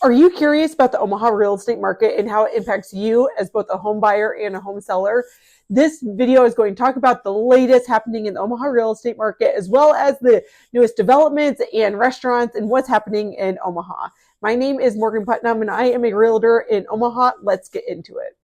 Are you curious about the Omaha real estate market and how it impacts you as both a home buyer and a home seller? This video is going to talk about the latest happening in the Omaha real estate market, as well as the newest developments and restaurants and what's happening in Omaha. My name is Morgan Putnam and I am a realtor in Omaha. Let's get into it.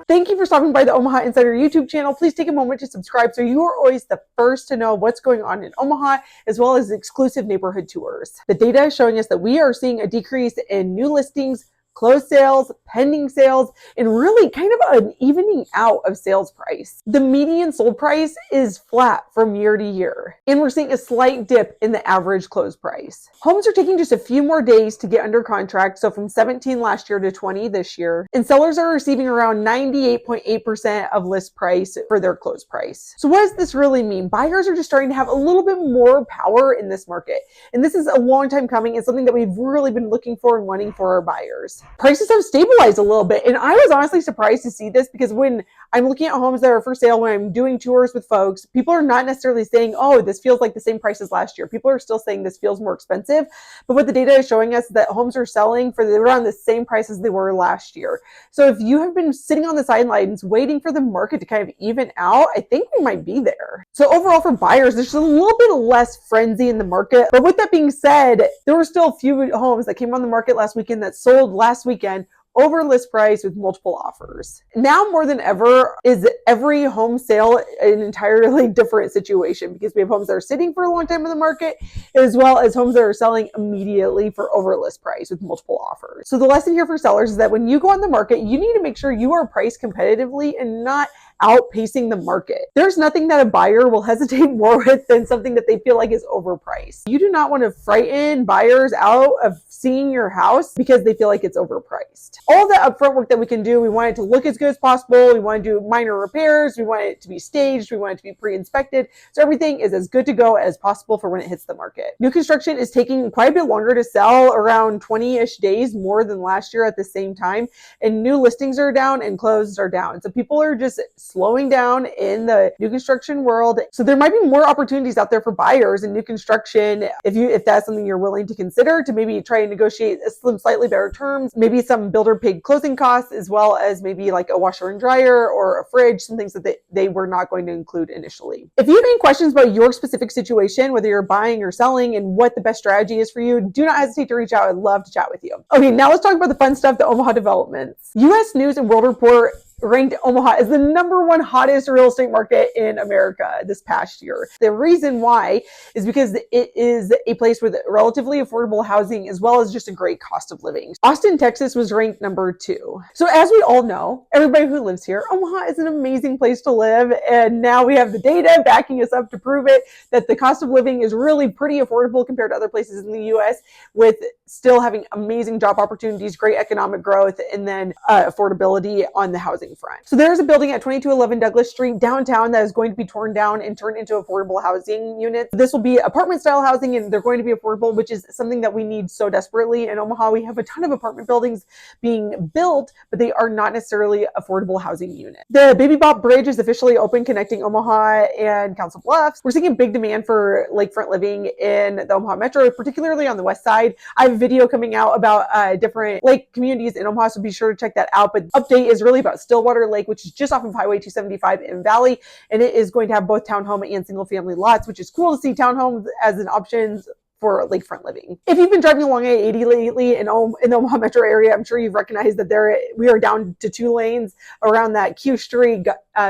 Thank you for stopping by the Omaha Insider YouTube channel. Please take a moment to subscribe so you are always the first to know what's going on in Omaha, as well as exclusive neighborhood tours. The data is showing us that we are seeing a decrease in new listings, closed sales, pending sales, and really kind of an evening out of sales price. The median sold price is flat from year to year, and we're seeing a slight dip in the average close price. Homes are taking just a few more days to get under contract, so from 17 last year to 20 this year, and sellers are receiving around 98.8% of list price for their close price. So what does this really mean? Buyers are just starting to have a little bit more power in this market, and this is a long time coming and something that we've really been looking for and wanting for our buyers. Prices have stabilized a little bit, and I was honestly surprised to see this because when I'm looking at homes that are for sale, when I'm doing tours with folks, people are not necessarily saying, oh, this feels like the same price as last year. People are still saying this feels more expensive, but what the data is showing us is that homes are selling for around the same price as they were last year. So if you have been sitting on the sidelines waiting for the market to kind of even out, I think we might be there. So overall for buyers, there's just a little bit less frenzy in the market. But with that being said, there were still a few homes that came on the market last weekend that sold last weekend over list price with multiple offers. Now more than ever is every home sale an entirely different situation because we have homes that are sitting for a long time in the market, as well as homes that are selling immediately for over list price with multiple offers. So the lesson here for sellers is that when you go on the market, you need to make sure you are priced competitively and not outpacing the market. There's nothing that a buyer will hesitate more with than something that they feel like is overpriced. You do not want to frighten buyers out of seeing your house because they feel like it's overpriced. All the upfront work that we can do, we want it to look as good as possible. We want to do minor repairs. We want it to be staged. We want it to be pre-inspected. So everything is as good to go as possible for when it hits the market. New construction is taking quite a bit longer to sell, around 20-ish days more than last year at the same time. And new listings are down and closed are down. So people are just slowing down in the new construction world. So there might be more opportunities out there for buyers in new construction if that's something you're willing to consider, to maybe try and negotiate some slightly better terms, maybe some builder paid closing costs, as well as maybe like a washer and dryer or a fridge, some things that they were not going to include initially. If you have any questions about your specific situation, whether you're buying or selling and what the best strategy is for you, do not hesitate to reach out. I'd love to chat with you. Okay, now let's talk about the fun stuff, the Omaha developments. U.S. News and World Report ranked Omaha as the #1 hottest real estate market in America this past year. The reason why is because it is a place with relatively affordable housing as well as just a great cost of living. Austin, Texas was ranked #2. So as we all know, everybody who lives here, Omaha is an amazing place to live, and now we have the data backing us up to prove it, that the cost of living is really pretty affordable compared to other places in the U.S., with still having amazing job opportunities, great economic growth, and then affordability on the housing front. So there's a building at 2211 Douglas Street downtown that is going to be torn down and turned into affordable housing units. This will be apartment style housing and they're going to be affordable, which is something that we need so desperately. In Omaha, we have a ton of apartment buildings being built, but they are not necessarily affordable housing units. The Baby Bop Bridge is officially open, connecting Omaha and Council Bluffs. We're seeing a big demand for lakefront living in the Omaha Metro, particularly on the west side. I have a video coming out about different lake communities in Omaha, so be sure to check that out. But the update is really about Stillwater Lake, which is just off of Highway 275 in Valley, and it is going to have both townhome and single family lots, which is cool to see townhomes as an option for lakefront living. If you've been driving along I-80 lately in the Omaha metro area, I'm sure you've recognized that we are down to 2 lanes around that Q Street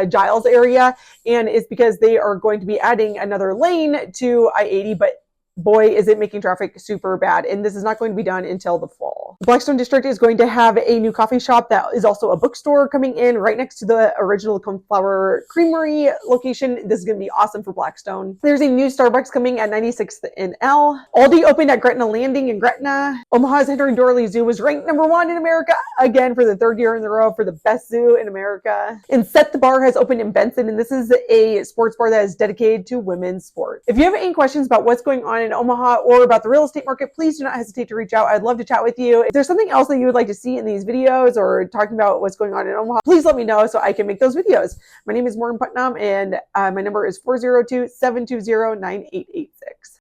Giles area, and it's because they are going to be adding another lane to I-80, but boy, is it making traffic super bad. And this is not going to be done until the fall. The Blackstone District is going to have a new coffee shop that is also a bookstore coming in right next to the original Coneflower Creamery location. This is going to be awesome for Blackstone. There's a new Starbucks coming at 96th and L. Aldi opened at Gretna Landing in Gretna. Omaha's Henry Doorly Zoo was ranked #1 in America again for the 3rd year in a row for the best zoo in America. And Set the Bar has opened in Benson, and this is a sports bar that is dedicated to women's sport. If you have any questions about what's going on in in Omaha or about the real estate market, please do not hesitate to reach out. I'd love to chat with you. If there's something else that you would like to see in these videos or talking about what's going on in Omaha, please let me know so I can make those videos. My name is Maureen Putnam, and my number is 402-720-9888.